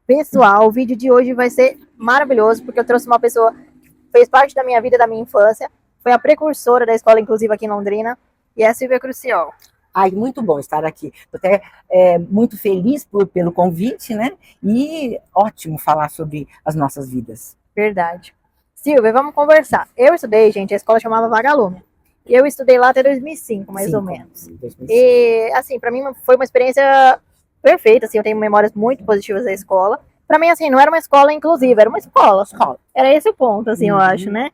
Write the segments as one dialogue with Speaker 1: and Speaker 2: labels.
Speaker 1: Pessoal, o vídeo de hoje vai ser maravilhoso, porque eu trouxe uma pessoa que fez parte da minha vida, da minha infância, foi a precursora da escola inclusiva aqui em Londrina, e é a Silvia Crucial.
Speaker 2: Ai, muito bom estar aqui. Estou até muito feliz pelo convite, né? E ótimo falar sobre as nossas vidas.
Speaker 1: Verdade. Silvia, vamos conversar. Eu estudei, gente, a escola chamava Vagalume. E eu estudei lá até 2005, mais ou menos.
Speaker 2: 2005.
Speaker 1: E, assim, pra mim foi uma experiência perfeita, assim, eu tenho memórias muito positivas da escola. Pra mim, assim, não era uma escola inclusiva, era uma escola. Era esse o ponto, assim, eu acho, né?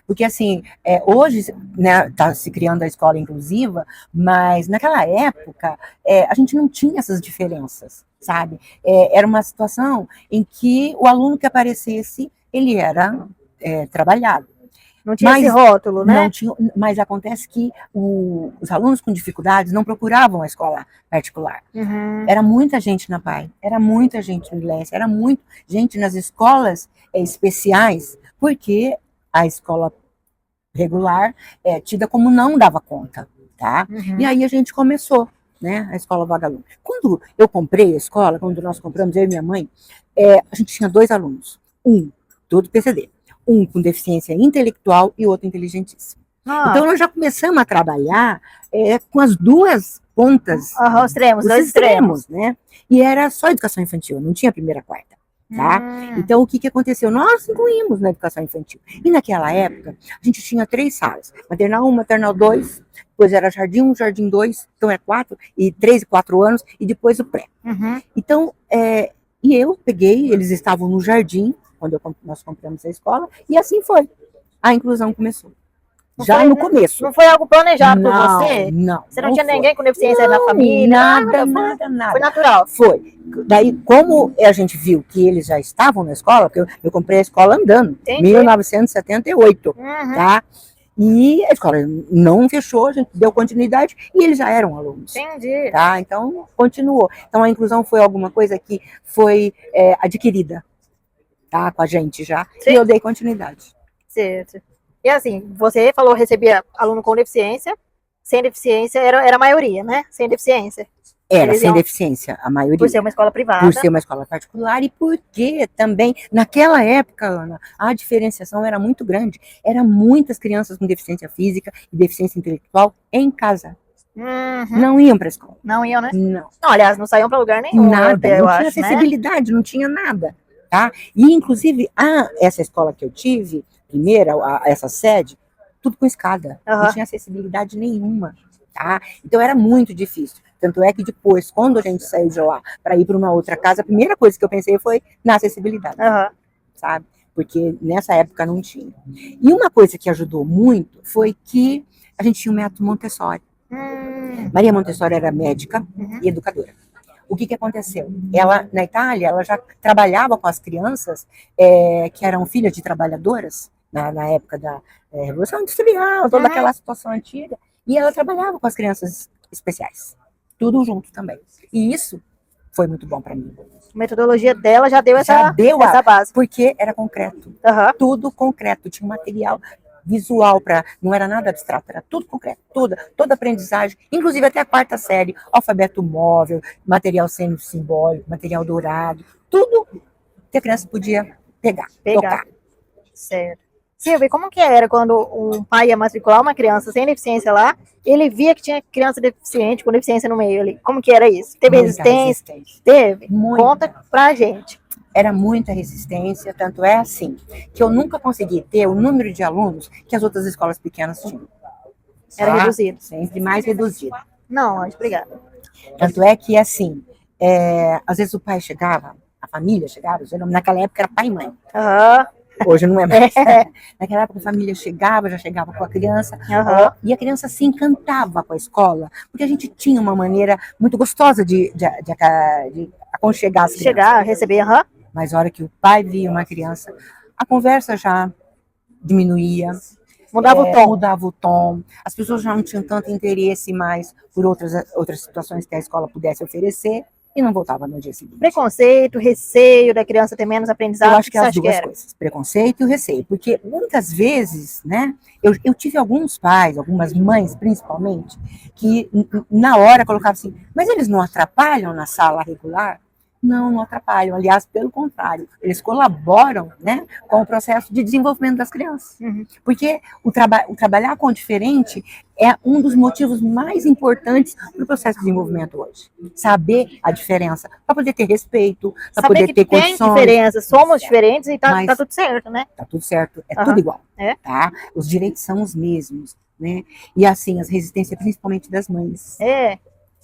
Speaker 2: Porque, assim, hoje, né, tá se criando a escola inclusiva, mas naquela época, a gente não tinha essas diferenças, sabe? Era uma situação em que o aluno que aparecesse, ele era trabalhado.
Speaker 1: Não tinha esse rótulo, né?
Speaker 2: Não tinha, mas acontece que os alunos com dificuldades não procuravam a escola particular.
Speaker 1: Uhum.
Speaker 2: Era muita gente na PAI, era muita gente no Leste, era muita gente nas escolas especiais, porque a escola regular é tida como não dava conta, tá?
Speaker 1: Uhum.
Speaker 2: E aí a gente começou, né, a escola Vagalume. Quando eu comprei a escola, quando nós compramos, eu e minha mãe, a gente tinha 2 alunos, um todo PCD, um com deficiência intelectual e outro inteligentíssimo. Então nós já começamos a trabalhar com as duas pontas,
Speaker 1: os extremos, dois extremos,
Speaker 2: né? E era só educação infantil, não tinha primeira, quarta, tá? Então o que aconteceu? Nós incluímos na educação infantil. E naquela época a gente tinha 3 salas: maternal 1, maternal 2, depois era jardim 1, jardim 2, então é 4, e 3 e 4 anos, e depois o pré. Então, e eu peguei, eles estavam no jardim, quando nós compramos a escola, e assim foi. A inclusão começou. No começo.
Speaker 1: Não foi algo planejado por você?
Speaker 2: Não.
Speaker 1: Você não tinha ninguém com deficiência na família?
Speaker 2: Nada.
Speaker 1: Foi natural.
Speaker 2: Foi. Daí, como a gente viu que eles já estavam na escola, porque eu comprei a escola andando, em 1978, tá? E a escola não fechou, a gente deu continuidade e eles já eram alunos.
Speaker 1: Entendi.
Speaker 2: Tá? Então, continuou. Então, a inclusão foi alguma coisa que foi adquirida, tá? Com a gente já. Sim. E eu dei continuidade.
Speaker 1: Certo. E assim, você falou recebia aluno com deficiência, sem deficiência era a maioria, né? Sem deficiência.
Speaker 2: Era sem deficiência, a maioria.
Speaker 1: Por ser uma escola privada.
Speaker 2: Por ser uma escola particular e porque também, naquela época, Ana, a diferenciação era muito grande. Eram muitas crianças com deficiência física e deficiência intelectual em casa. Não iam para a escola.
Speaker 1: Não iam, né?
Speaker 2: Não.
Speaker 1: Não, aliás, não saíam para lugar nenhum.
Speaker 2: Nada, não tinha acessibilidade, né? Não tinha nada. Tá? E, inclusive, essa escola que eu tive, primeira, essa sede, tudo com escada. Não tinha acessibilidade nenhuma. Tá? Então, era muito difícil. Tanto é que depois, quando a gente saiu de lá para ir para uma outra casa, a primeira coisa que eu pensei foi na acessibilidade. Sabe? Porque nessa época não tinha. E uma coisa que ajudou muito foi que a gente tinha o método Montessori. Maria Montessori era médica e educadora. O que aconteceu? Ela, na Itália, ela já trabalhava com as crianças que eram filhas de trabalhadoras, na época da Revolução Industrial, toda aquela situação antiga, e ela trabalhava com as crianças especiais, tudo junto também. E isso foi muito bom para mim.
Speaker 1: A metodologia dela já deu essa base.
Speaker 2: Porque era concreto, tudo concreto, tinha material visual, não era nada abstrato, era tudo concreto, toda aprendizagem, inclusive até a 4ª série, alfabeto móvel, material sendo simbólico, material dourado, tudo que a criança podia pegar. Tocar.
Speaker 1: Certo. Silvia, como que era quando um pai ia matricular uma criança sem deficiência lá, ele via que tinha criança deficiente, com deficiência no meio ali? Como que era isso? Teve resistência? Teve? Conta pra gente.
Speaker 2: Era muita resistência, tanto é assim, que eu nunca consegui ter o número de alunos que as outras escolas pequenas tinham.
Speaker 1: Era reduzido.
Speaker 2: Sempre mais reduzido.
Speaker 1: Não, obrigada.
Speaker 2: Tanto é que, assim, às vezes o pai chegava, a família chegava, naquela época era pai e mãe. Hoje não é mais. Naquela época a família já chegava com a criança, e a criança se encantava com a escola, porque a gente tinha uma maneira muito gostosa de aconchegar as crianças.
Speaker 1: Chegar, receber,
Speaker 2: Mas a hora que o pai via uma criança, a conversa já diminuía. Mudava o tom. As pessoas já não tinham tanto interesse mais por outras situações que a escola pudesse oferecer e não voltava no dia seguinte.
Speaker 1: Preconceito, receio da criança ter menos aprendizado?
Speaker 2: Eu acho que as duas coisas, preconceito e o receio, porque muitas vezes, né, eu tive alguns pais, algumas mães principalmente, que na hora colocavam assim, mas eles não atrapalham na sala regular? Não atrapalham. Aliás, pelo contrário, eles colaboram, né, com o processo de desenvolvimento das crianças. Porque o trabalhar com o diferente é um dos motivos mais importantes para o processo de desenvolvimento hoje. Saber a diferença, para poder ter respeito, para poder ter condições.
Speaker 1: Tem diferença, somos diferentes e tá tudo certo, né?
Speaker 2: Tá tudo certo, é tudo igual. Tá? Os direitos são os mesmos, né? E assim, as resistências principalmente das mães.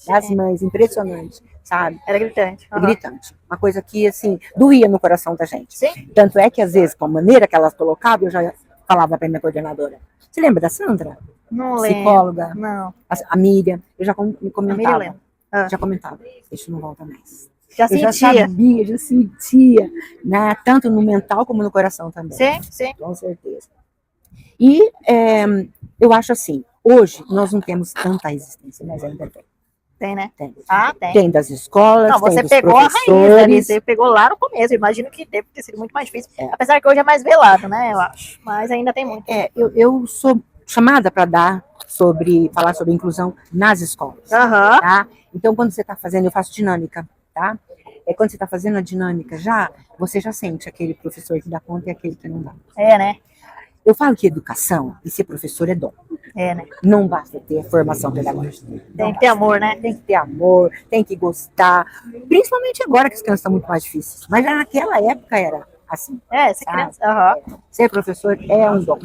Speaker 2: Das mães, impressionante, sabe?
Speaker 1: Era gritante.
Speaker 2: Gritante. Uma coisa que, assim, doía no coração da gente.
Speaker 1: Sim.
Speaker 2: Tanto é que, às vezes, com a maneira que elas colocavam, eu já falava para minha coordenadora. Você lembra da Sandra?
Speaker 1: Não
Speaker 2: psicóloga?
Speaker 1: Lembro. Não.
Speaker 2: A Miriam. Eu já comentava. Já comentava. Isso não volta mais.
Speaker 1: Já
Speaker 2: sabia, já sentia, né? Tanto no mental como no coração também.
Speaker 1: Sim.
Speaker 2: Com certeza. E eu acho assim, hoje nós não temos tanta resistência, mas ainda tem.
Speaker 1: Tem, né?
Speaker 2: Tem.
Speaker 1: Tem.
Speaker 2: Tem das escolas,
Speaker 1: não,
Speaker 2: tem
Speaker 1: você
Speaker 2: dos
Speaker 1: pegou
Speaker 2: professores.
Speaker 1: A raiz ali, você pegou lá no começo. Eu imagino que deve ter sido muito mais difícil. Apesar que hoje é mais velado, né? Eu acho. Mas ainda tem muito.
Speaker 2: Eu sou chamada para falar sobre inclusão nas escolas. Tá? Então, quando você está fazendo, eu faço dinâmica, tá? Quando você está fazendo a dinâmica você já sente aquele professor que dá conta e aquele que não dá.
Speaker 1: Né?
Speaker 2: Eu falo que educação e ser professor é dom.
Speaker 1: Né?
Speaker 2: Não basta ter formação pedagógica.
Speaker 1: Tem que ter amor, né?
Speaker 2: Tem que ter amor, tem que gostar. Principalmente agora que as crianças estão muito mais difíceis. Mas já naquela época era assim.
Speaker 1: Ser criança.
Speaker 2: Ser professor é um dom.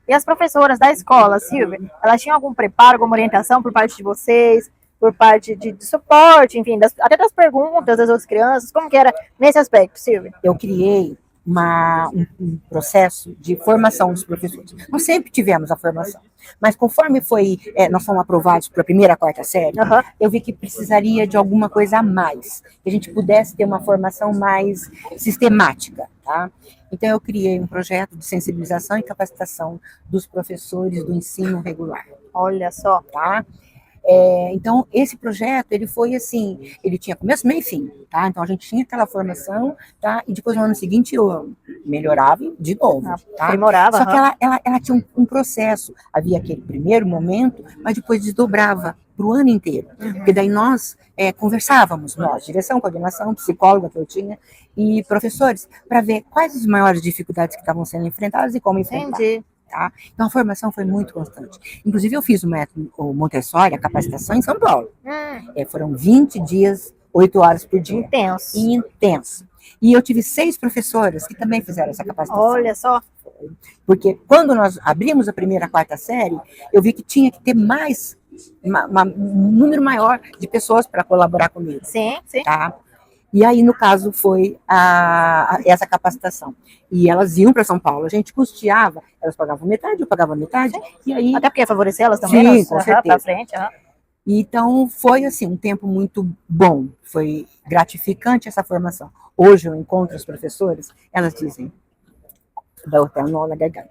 Speaker 1: E as professoras da escola, Silvia, elas tinham algum preparo, alguma orientação por parte de vocês? Por parte de suporte, enfim, até das perguntas das outras crianças? Como que era nesse aspecto, Silvia?
Speaker 2: Eu criei um processo de formação dos professores. Nós sempre tivemos a formação, mas conforme nós fomos aprovados para a primeira a quarta série, eu vi que precisaria de alguma coisa a mais, que a gente pudesse ter uma formação mais sistemática, tá? Então eu criei um projeto de sensibilização e capacitação dos professores do ensino regular.
Speaker 1: Olha só.
Speaker 2: Tá? Então, esse projeto, ele foi assim, ele tinha começo, meio e fim, tá? Então, a gente tinha aquela formação, tá? E depois, no ano seguinte, eu melhorava de novo, tá?
Speaker 1: Aprimorava.
Speaker 2: Só que ela tinha um processo. Havia aquele primeiro momento, mas depois desdobrava para o ano inteiro. Porque daí nós conversávamos, direção, coordenação, psicóloga que eu tinha, e professores, para ver quais as maiores dificuldades que estavam sendo enfrentadas e como enfrentar.
Speaker 1: Entendi.
Speaker 2: Tá? Então a formação foi muito constante. Inclusive eu fiz o método Montessori, a capacitação em São Paulo. Foram 20 dias, 8 horas por dia. Intenso. E eu tive 6 professoras que também fizeram essa capacitação.
Speaker 1: Olha só.
Speaker 2: Porque quando nós abrimos a primeira, a quarta série, eu vi que tinha que ter mais, um número maior de pessoas para colaborar comigo.
Speaker 1: Sim.
Speaker 2: Tá? E aí, no caso, foi essa capacitação. E elas iam para São Paulo, a gente custeava, elas pagavam metade, eu pagava metade. E aí,
Speaker 1: até porque ia favorecer elas também,
Speaker 2: com certeza.
Speaker 1: Pra frente.
Speaker 2: Então, foi assim, um tempo muito bom, foi gratificante essa formação. Hoje eu encontro as professoras, elas dizem, dá até um nó na garganta,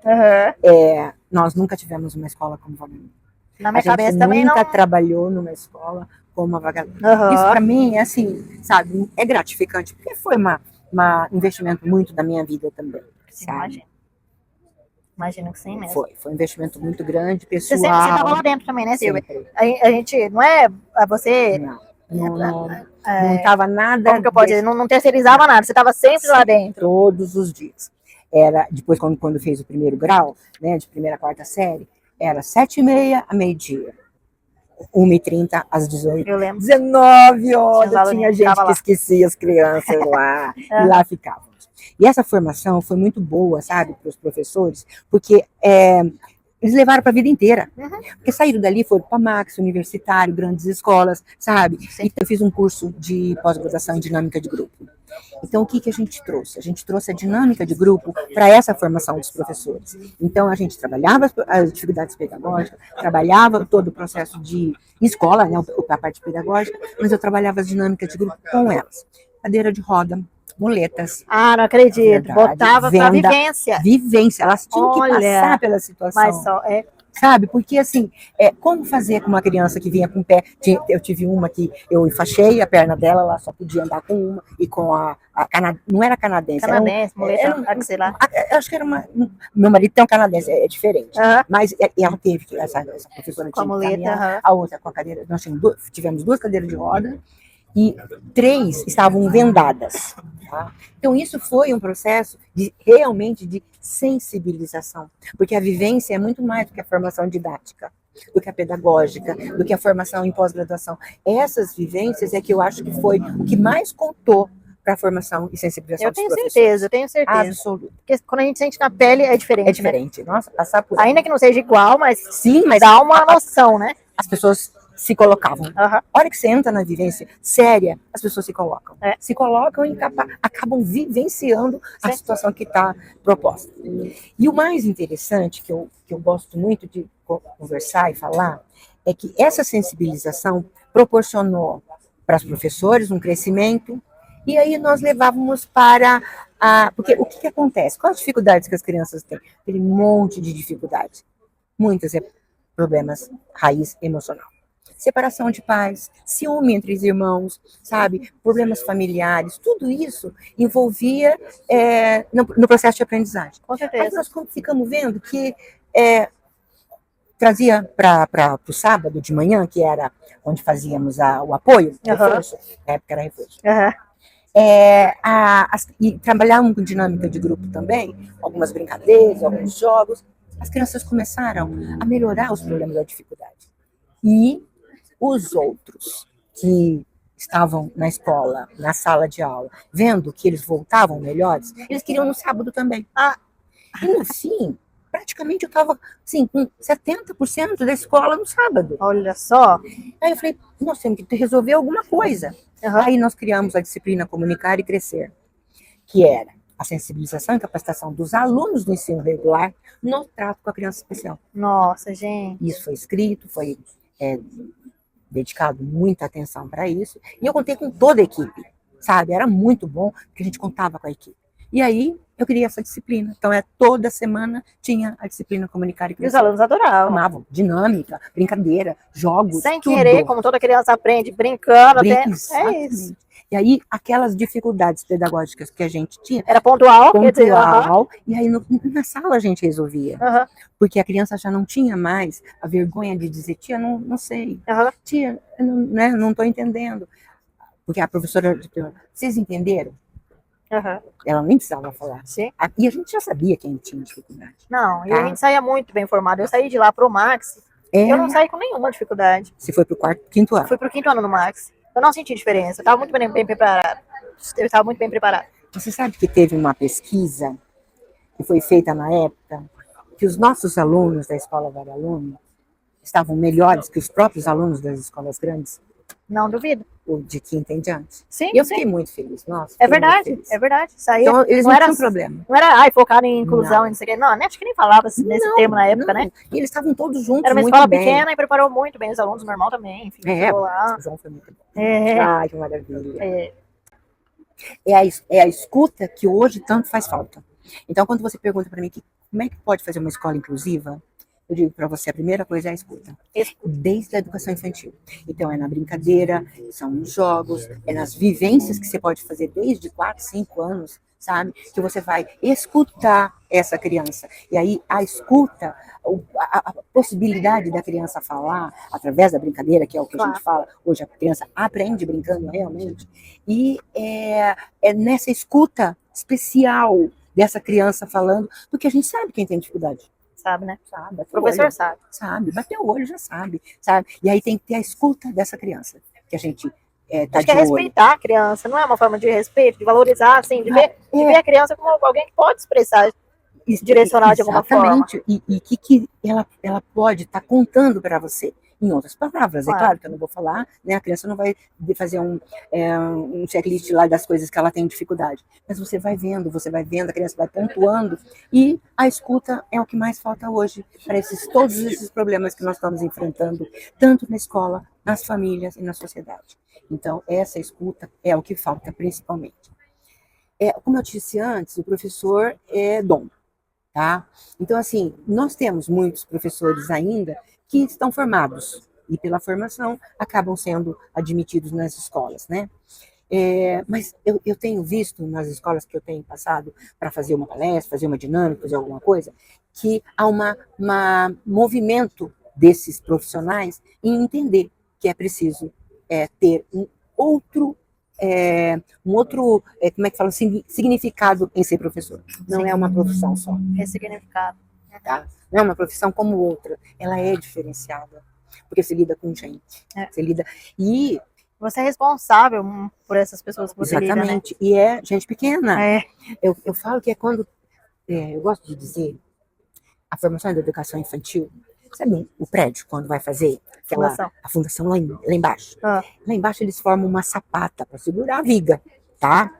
Speaker 2: nós nunca tivemos uma escola como Vagalume.
Speaker 1: Na minha cabeça também não.
Speaker 2: Nunca trabalhou numa escola como a Vagalume. Isso para mim é assim, sabe, é gratificante, porque foi um investimento muito da minha vida também.
Speaker 1: Imagino que sim mesmo.
Speaker 2: Foi um investimento muito grande, pessoal.
Speaker 1: Você estava lá dentro também, né, Silvia? A gente, não é você...
Speaker 2: Não estava nada...
Speaker 1: Como que eu posso dizer? Não terceirizava nada, você estava sempre lá dentro.
Speaker 2: Todos os dias. Era, depois, quando fez o primeiro grau, né, de primeira a quarta série, era 7h30 a meio-dia. 1h30 às 18h.
Speaker 1: Eu lembro.
Speaker 2: 19 horas. Tinha gente que esquecia as crianças lá. E lá ficávamos. E essa formação foi muito boa, sabe, para os professores, porque eles levaram para a vida inteira. Porque saíram dali, foram para Max, universitário, grandes escolas, sabe? E eu fiz um curso de pós-graduação em dinâmica de grupo. Então, o que a gente trouxe? A gente trouxe a dinâmica de grupo para essa formação dos professores. Então, a gente trabalhava as atividades pedagógicas, trabalhava todo o processo de escola, né, a parte pedagógica, mas eu trabalhava as dinâmicas de grupo com elas. Cadeira de roda, muletas.
Speaker 1: Ah, não acredito. Botava para vivência.
Speaker 2: Vivência. Elas tinham que passar pela situação.
Speaker 1: Mas só,
Speaker 2: sabe? Porque, assim, como fazer com uma criança que vinha com o pé? Eu tive uma que eu enfaixei a perna dela, ela só podia andar com uma, e com não era canadense.
Speaker 1: Canadense, sei lá.
Speaker 2: Acho que era meu marido tem um canadense, é diferente. Mas ela teve, essa professora tinha que caminhar, a outra com a cadeira, nós tivemos 2 cadeiras de roda, e 3 estavam vendadas. Tá? Então, isso foi um processo realmente de sensibilização, porque a vivência é muito mais do que a formação didática, do que a pedagógica, do que a formação em pós-graduação. Essas vivências é que eu acho que foi o que mais contou para a formação e sensibilização dos professores.
Speaker 1: Eu tenho certeza.
Speaker 2: Absoluto.
Speaker 1: Porque quando a gente sente na pele é diferente.
Speaker 2: É diferente. Né? Nossa, passar por
Speaker 1: ainda que não seja igual, mas
Speaker 2: sim, mas
Speaker 1: dá uma noção, né?
Speaker 2: As pessoas se colocavam. A hora que você entra na vivência séria, as pessoas se colocam. Se colocam e acabam vivenciando a situação que está proposta. E o mais interessante, que eu gosto muito de conversar e falar, é que essa sensibilização proporcionou para os professores um crescimento, e aí nós levávamos para porque o que acontece? Quais as dificuldades que as crianças têm? Aquele monte de dificuldades. Muitas problemas raiz emocional. Separação de pais, ciúme entre os irmãos, sabe? Problemas familiares, tudo isso envolvia no processo de aprendizagem.
Speaker 1: Com certeza.
Speaker 2: Aí nós ficamos vendo que trazia para o sábado de manhã, que era onde fazíamos o apoio, reforço, na época era reforço. E trabalhávamos com dinâmica de grupo também, algumas brincadeiras, alguns jogos. As crianças começaram a melhorar os problemas da dificuldade. E os outros que estavam na escola, na sala de aula, vendo que eles voltavam melhores, eles queriam no sábado também. E no fim, praticamente eu estava assim, com 70% da escola no sábado.
Speaker 1: Olha só.
Speaker 2: Aí eu falei, nós temos que resolver alguma coisa. Aí nós criamos a disciplina Comunicar e Crescer, que era a sensibilização e capacitação dos alunos do ensino regular no trato com a criança especial.
Speaker 1: Nossa, gente.
Speaker 2: Isso foi escrito, foi dedicado muita atenção para isso, e eu contei com toda a equipe, sabe? Era muito bom, porque a gente contava com a equipe. E aí, eu queria essa disciplina. Então, toda semana tinha a disciplina Comunicar e Crescer.
Speaker 1: E os alunos adoravam.
Speaker 2: Amavam. Dinâmica, brincadeira, jogos,
Speaker 1: sem querer, como toda criança aprende, brincando.
Speaker 2: É isso. E aí, aquelas dificuldades pedagógicas que a gente tinha...
Speaker 1: Era pontual.
Speaker 2: Quer dizer, e aí, na sala a gente resolvia. Porque a criança já não tinha mais a vergonha de dizer, tia, não sei. Tia, não estou entendendo. Porque a professora... Vocês entenderam? Ela nem precisava falar.
Speaker 1: Sim.
Speaker 2: E a gente já sabia quem tinha dificuldade.
Speaker 1: Não, e a gente saía muito bem formado. Eu saí de lá pro Max, eu não saí com nenhuma dificuldade.
Speaker 2: Você foi pro quinto ano?
Speaker 1: Fui pro 5º ano no Max. Eu não senti diferença, eu estava muito bem preparado. Eu estava muito bem preparado.
Speaker 2: Você sabe que teve uma pesquisa que foi feita na época, que os nossos alunos da Escola Vagalume estavam melhores que os próprios alunos das escolas grandes?
Speaker 1: Não duvido.
Speaker 2: O de quinta em diante.
Speaker 1: Sim,
Speaker 2: e eu fiquei muito feliz. Nossa,
Speaker 1: é verdade, é verdade.
Speaker 2: Então, eles não tinham problema.
Speaker 1: Não era focar em inclusão, não sei o quê. Não, acho que nem falava nesse termo na época, né?
Speaker 2: E eles estavam todos juntos.
Speaker 1: Era uma escola pequena e preparou muito bem os alunos, meu irmão também. Enfim,
Speaker 2: o João foi muito bom. Ai, que maravilha. É a escuta que hoje tanto faz falta. Então, quando você pergunta para mim como é que pode fazer uma escola inclusiva, eu digo para você, a primeira coisa é a escuta. Desde a educação infantil. Então, é na brincadeira, são nos jogos, é nas vivências que você pode fazer desde 4, 5 anos, sabe? Que você vai escutar essa criança. E aí, a escuta, a possibilidade da criança falar através da brincadeira, que é o que a gente fala, hoje a criança aprende brincando realmente. E é nessa escuta especial dessa criança falando, porque a gente sabe quem tem dificuldade.
Speaker 1: Sabe, né?
Speaker 2: Sabe,
Speaker 1: o professor sabe.
Speaker 2: Sabe, bateu o olho, já sabe. E aí tem que ter a escuta dessa criança, que a gente tá
Speaker 1: acho que é respeitar a criança, não é uma forma de respeito, de valorizar, assim, de ver a criança como alguém que pode expressar, direcionar de alguma forma.
Speaker 2: Exatamente, e que ela pode estar contando para você. Em outras palavras, é claro que eu não vou falar, né? A criança não vai fazer um checklist lá das coisas que ela tem dificuldade. Mas você vai vendo, a criança vai pontuando, e a escuta é o que mais falta hoje para todos esses problemas que nós estamos enfrentando, tanto na escola, nas famílias e na sociedade. Então, essa escuta é o que falta principalmente. Como eu disse antes, o professor é dom, tá? Então, assim, nós temos muitos professores ainda que estão formados e pela formação acabam sendo admitidos nas escolas, né? Mas eu tenho visto nas escolas que eu tenho passado para fazer uma palestra, fazer uma dinâmica, fazer alguma coisa, que há um movimento desses profissionais em entender que é preciso ter outro, como é que fala, significado em ser professor. Não é uma profissão só.
Speaker 1: Ressignificado.
Speaker 2: Tá? Não é uma profissão como outra. Ela é diferenciada. Porque você lida com gente. Você lida... E
Speaker 1: você é responsável por essas pessoas que você lida, né?
Speaker 2: exatamente. E é gente pequena.
Speaker 1: É.
Speaker 2: Eu falo que é quando... eu gosto de dizer, a formação da educação infantil, sabe o prédio, quando vai fazer a fundação lá embaixo? Lá embaixo eles formam uma sapata para segurar a viga, tá?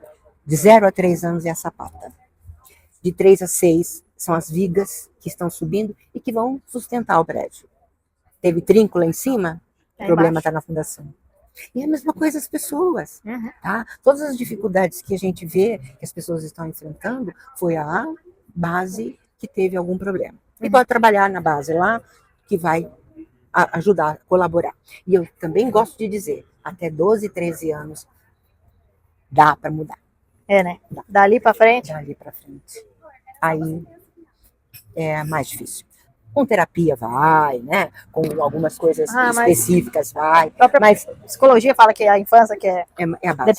Speaker 2: De 0 a 3 anos é a sapata. De 3 a 6 são as vigas que estão subindo e que vão sustentar o prédio. Teve trinco lá em cima, o problema está na fundação. E é a mesma coisa as pessoas, tá? Todas as dificuldades que a gente vê que as pessoas estão enfrentando foi a base que teve algum problema. E pode trabalhar na base lá, que vai ajudar, colaborar. E eu também gosto de dizer, até 12, 13 anos, dá para mudar.
Speaker 1: É, né? Dali para frente?
Speaker 2: Dali para frente. Aí é mais difícil. Com terapia vai, né? Com algumas coisas específicas vai.
Speaker 1: Mas psicologia fala que a infância que é
Speaker 2: a base.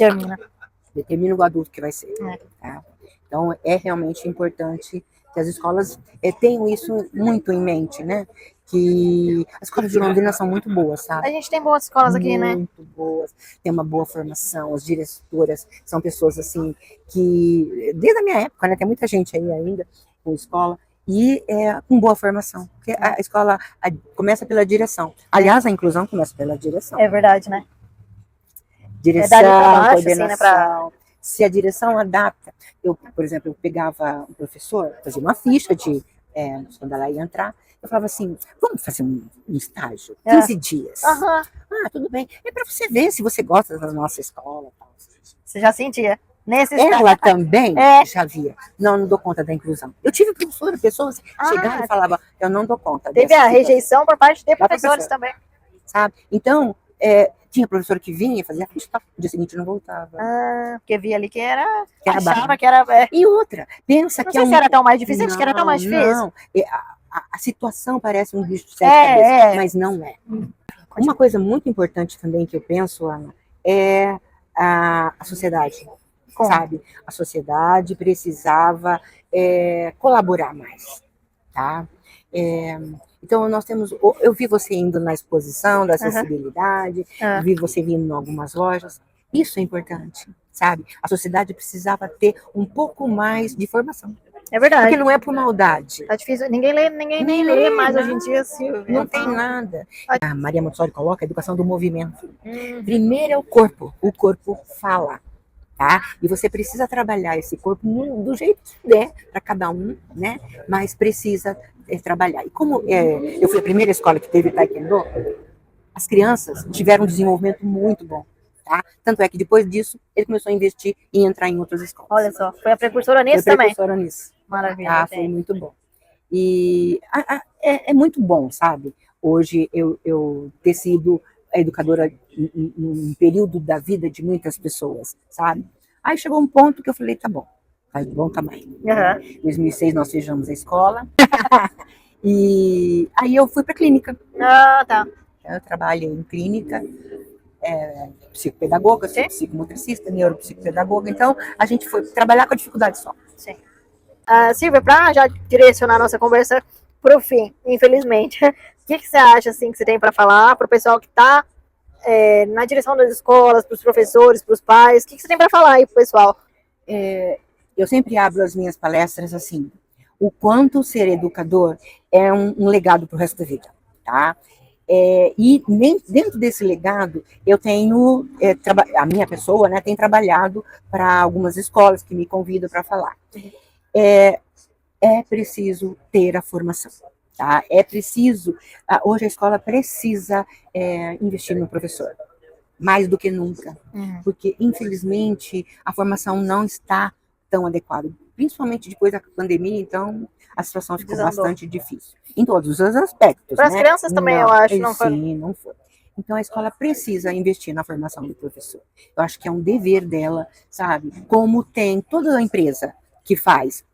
Speaker 1: Determina
Speaker 2: o adulto que vai ser. Tá? Então é realmente importante que as escolas tenham isso muito em mente, né? Que as escolas de Londrina são muito boas, sabe?
Speaker 1: A gente tem boas escolas aqui, né?
Speaker 2: Muito boas. Tem uma boa formação, as diretoras são pessoas assim que, desde a minha época, né? Tem muita gente aí ainda com escola. E com boa formação, porque a escola começa pela direção. Aliás, a inclusão começa pela direção.
Speaker 1: É verdade, né?
Speaker 2: Direção, coordenação. Assim, se a direção adapta, por exemplo, eu pegava um professor, fazia uma ficha quando ela ia entrar, eu falava assim, vamos fazer um estágio, 15 dias. Ah, tudo bem. É para você ver se você gosta da nossa escola.
Speaker 1: Você já sentia?
Speaker 2: Ela também já via. Não dou conta da inclusão. Eu tive pessoas chegaram e falavam, eu não dou conta.
Speaker 1: Teve a rejeição por parte de professores também.
Speaker 2: Sabe? Então, tinha professor que vinha, fazia a ficha, no dia seguinte não voltava.
Speaker 1: Porque via ali que achava
Speaker 2: barra.
Speaker 1: Que era...
Speaker 2: E outra, pensa
Speaker 1: não sei se era tão mais difícil, acho que era tão mais difícil.
Speaker 2: Não, a situação parece um bicho de sete cabeças, mas não é. Uma coisa muito importante também que eu penso, Ana, é a sociedade. Sabe? A sociedade precisava colaborar mais, tá? Então, nós temos... Eu vi você indo na exposição da acessibilidade, vi você vindo em algumas lojas. Isso é importante, sabe? A sociedade precisava ter um pouco mais de formação.
Speaker 1: É verdade.
Speaker 2: Porque não é por maldade.
Speaker 1: Tá difícil. Ninguém nem lê mais hoje em dia.
Speaker 2: Não tem nada. A Maria Montessori coloca a educação do movimento. Primeiro é o corpo. O corpo fala. Tá? E você precisa trabalhar esse corpo do jeito que der para cada um, né? Mas precisa trabalhar. E como eu fui a primeira escola que teve Taekwondo, as crianças tiveram um desenvolvimento muito bom, tá? Tanto é que depois disso ele começou a investir e entrar em outras escolas.
Speaker 1: Olha só, foi a precursora nisso também.
Speaker 2: Foi a precursora nisso.
Speaker 1: Maravilha.
Speaker 2: Foi muito bom. E é muito bom, sabe? Hoje eu ter sido a educadora em um período da vida de muitas pessoas, sabe? Aí chegou um ponto que eu falei, tá bom, tá de bom tamanho. Em 2006 nós fechamos a escola e aí eu fui para clínica.
Speaker 1: Tá.
Speaker 2: Eu trabalho em clínica, psicopedagoga, sou psicomotricista, neuropsicopedagoga, então a gente foi trabalhar com a dificuldade só.
Speaker 1: Sim. Silvia, para já direcionar a nossa conversa para o fim, infelizmente, o que você acha assim, que você tem para falar para o pessoal que está na direção das escolas, para os professores, para os pais? O que você tem para falar aí para o pessoal?
Speaker 2: Eu sempre abro as minhas palestras assim, o quanto ser educador é um legado para o resto da vida, tá? E dentro desse legado, eu tenho, a minha pessoa, né, tem trabalhado para algumas escolas que me convidam para falar. É preciso ter a formação. Tá? É preciso, hoje a escola precisa investir no professor, mais do que nunca, porque infelizmente a formação não está tão adequada, principalmente depois da pandemia, então a situação ficou bastante difícil, em todos os aspectos.
Speaker 1: Para as crianças também, eu acho.
Speaker 2: Não foi. Então a escola precisa investir na formação do professor. Eu acho que é um dever dela, sabe? Como tem toda a empresa que faz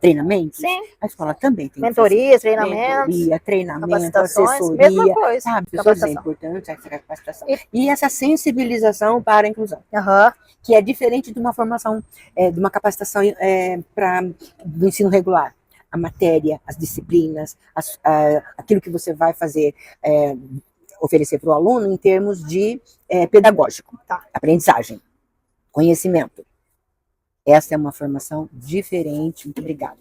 Speaker 2: treinamentos,
Speaker 1: Sim.
Speaker 2: a escola também tem
Speaker 1: mentorias, treinamentos,
Speaker 2: treinamento,
Speaker 1: capacitações, mesma
Speaker 2: assessoria,
Speaker 1: coisa,
Speaker 2: sabe? Pessoas, é
Speaker 1: capacitação.
Speaker 2: importante essa capacitação. E essa sensibilização para a inclusão, que é diferente de uma formação, de uma capacitação do ensino regular. A matéria, as disciplinas, aquilo que você vai fazer, oferecer para o aluno em termos de pedagógico, aprendizagem, conhecimento. Essa é uma formação diferente. Muito obrigada.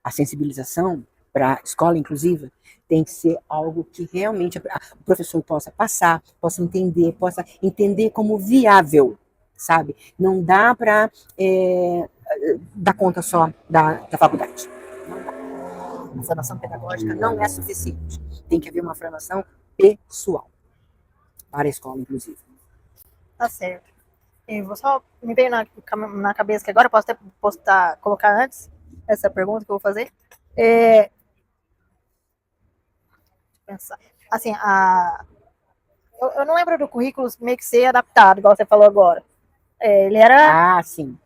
Speaker 2: A sensibilização para a escola inclusiva tem que ser algo que realmente o professor possa passar, possa entender como viável, sabe? Não dá para dar conta só da faculdade. Não dá. A formação pedagógica não é suficiente. Tem que haver uma formação pessoal para a escola inclusiva.
Speaker 1: Tá certo. Eu vou só me veio na cabeça que agora eu posso até colocar antes essa pergunta que eu vou fazer. Pensar. Assim, eu não lembro do currículo meio que ser adaptado, igual você falou agora. Ele era.
Speaker 2: Sim.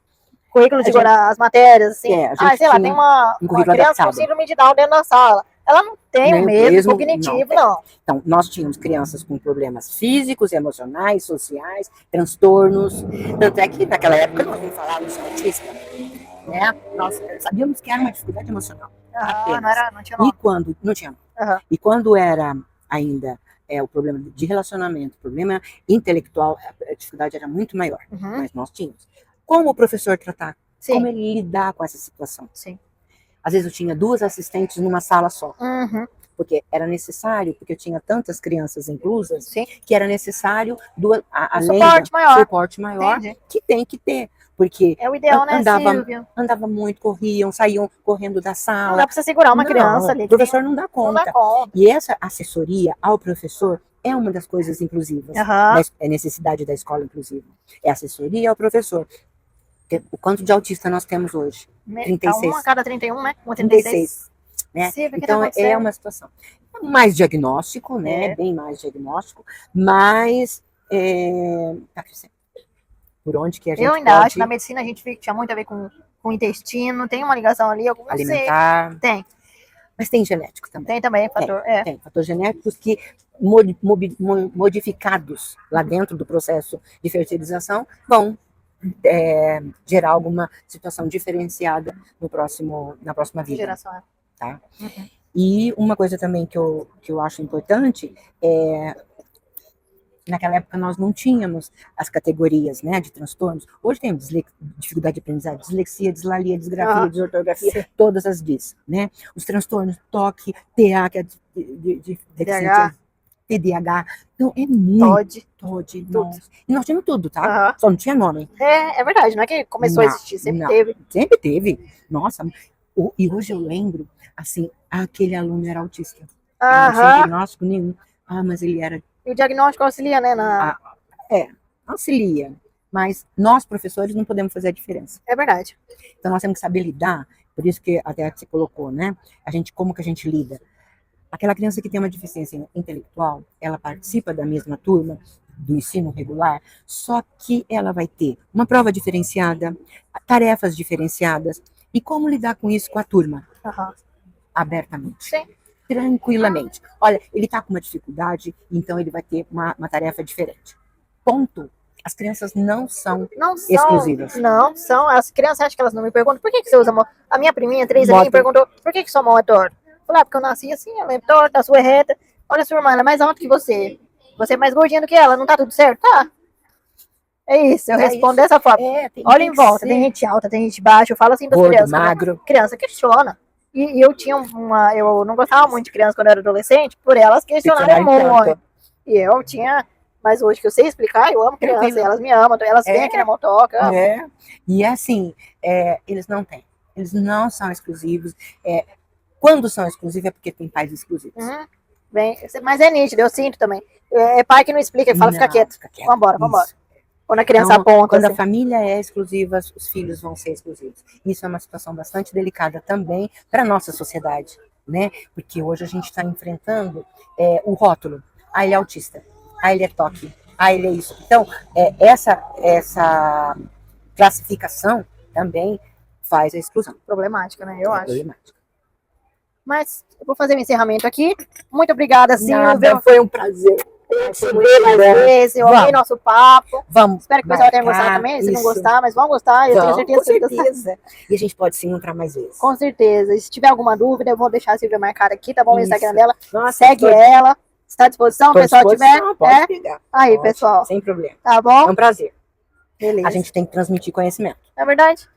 Speaker 1: Currículo de as matérias, assim. Sei lá, tem uma criança
Speaker 2: adaptado.
Speaker 1: com síndrome de Down dentro da sala. Ela não tem o mesmo cognitivo, não.
Speaker 2: Então, nós tínhamos crianças com problemas físicos, emocionais, sociais, transtornos. Tanto é que naquela época nós não falávamos de autista, né? Nós sabíamos que era uma dificuldade emocional.
Speaker 1: Não tinha nome.
Speaker 2: Não tinha nome. E quando era ainda o problema de relacionamento, problema intelectual, a dificuldade era muito maior. Mas nós tínhamos. Como o professor tratar? Sim. Como ele lidar com essa situação?
Speaker 1: Sim.
Speaker 2: Às vezes eu tinha 2 assistentes numa sala só. Porque era necessário, porque eu tinha tantas crianças inclusas,
Speaker 1: sim,
Speaker 2: que era necessário suporte maior
Speaker 1: Entendi.
Speaker 2: Que tem que ter. Porque
Speaker 1: é o ideal, né, Silvia?
Speaker 2: Andava muito, saíam correndo da sala.
Speaker 1: Não dá pra você segurar uma criança ali.
Speaker 2: O professor não dá conta.
Speaker 1: Não dá conta.
Speaker 2: E essa assessoria ao professor é uma das coisas inclusivas. É necessidade da escola inclusiva. É assessoria ao professor. O quanto de autista nós temos hoje? 36.
Speaker 1: Uma a cada 31, né? 36.
Speaker 2: Né? Então, é uma situação. Mais diagnóstico, né? Bem mais diagnóstico, mas tá crescendo. Por onde que a gente
Speaker 1: Eu ainda acho que na medicina a gente vê que tinha muito a ver com o intestino, tem uma ligação ali,
Speaker 2: alimentar.
Speaker 1: Tem.
Speaker 2: Mas tem genético também.
Speaker 1: Tem também, fator.
Speaker 2: Tem fatores genéticos que, modificados lá dentro do processo de fertilização, vão gerar alguma situação diferenciada na próxima vida.
Speaker 1: Geração.
Speaker 2: Tá? E uma coisa também que eu acho importante naquela época nós não tínhamos as categorias, né, de transtornos. Hoje tem dificuldade de aprendizagem, dislexia, dislalia, disgrafia, desortografia, todas as dis, né? Os transtornos, toque, TDA, que é TDAH. Então, é muito. TOD, tudo. E nós tínhamos tudo, tá? Só não tinha nome.
Speaker 1: É verdade, não é que começou a existir, sempre teve.
Speaker 2: Sempre teve. Nossa, e hoje eu lembro, assim, aquele aluno era autista. Não tinha diagnóstico nenhum. Mas ele era...
Speaker 1: E o diagnóstico auxilia, né?
Speaker 2: Auxilia. Mas nós, professores, não podemos fazer a diferença.
Speaker 1: É verdade.
Speaker 2: Então, nós temos que saber lidar. Por isso que até você colocou, né? Como que a gente lida? Aquela criança que tem uma deficiência intelectual, ela participa da mesma turma do ensino regular, só que ela vai ter uma prova diferenciada, tarefas diferenciadas. E como lidar com isso com a turma? Abertamente.
Speaker 1: Sim.
Speaker 2: Tranquilamente. Olha, ele está com uma dificuldade, então ele vai ter uma tarefa diferente. Ponto. As crianças não são exclusivas.
Speaker 1: Não são. As crianças acham que elas não me perguntam por que você usa mão. A minha priminha, 3 aninhos, perguntou por que sua mão é torta. Falei, porque eu nasci assim, ela é torta, a sua é reta. Olha, sua irmã, ela é mais alta que você. Você é mais gordinha do que ela, não tá tudo certo? Tá. É isso, eu respondo dessa forma. Olha em volta, tem gente alta, tem gente baixa. Eu falo assim para as crianças.
Speaker 2: Magro.
Speaker 1: Criança questiona. E eu tinha eu não gostava muito de criança quando eu era adolescente, por elas questionarem muito. E eu tinha, mas hoje que eu sei explicar, eu amo criança, elas me amam, elas vêm aqui na motoca.
Speaker 2: E assim, eles não têm. Eles não são exclusivos. Quando são exclusivos é porque tem pais exclusivos.
Speaker 1: Mas é nítido, eu sinto também. É pai que não explica, ele fala, fica quieto. Vambora. Quando a criança aponta.
Speaker 2: Quando a família é exclusiva, os filhos vão ser exclusivos. Isso é uma situação bastante delicada também para a nossa sociedade, né? Porque hoje a gente está enfrentando o rótulo. Ele é autista, ele é TOC, ele é isso. Então, essa classificação também faz a exclusão.
Speaker 1: Problemática, né? Eu acho.
Speaker 2: Problemática.
Speaker 1: Mas eu vou fazer o encerramento aqui. Muito obrigada, Silvia.
Speaker 2: Foi um prazer.
Speaker 1: Te ver mais vezes. Eu amei nosso papo.
Speaker 2: Vamos.
Speaker 1: Espero que o pessoal tenha gostado também. Se não gostar, mas vão gostar. Eu tenho certeza que
Speaker 2: com certeza. E a gente pode se encontrar mais vezes.
Speaker 1: Com certeza. E se tiver alguma dúvida, eu vou deixar a Silvia marcada aqui, tá bom? O Instagram dela.
Speaker 2: Nossa,
Speaker 1: segue ela. Está à disposição? O pessoal tiver.
Speaker 2: Pode pegar.
Speaker 1: Aí,
Speaker 2: pode,
Speaker 1: pessoal.
Speaker 2: Sem problema.
Speaker 1: Tá bom?
Speaker 2: É um prazer.
Speaker 1: Beleza.
Speaker 2: A gente tem que transmitir conhecimento.
Speaker 1: É verdade?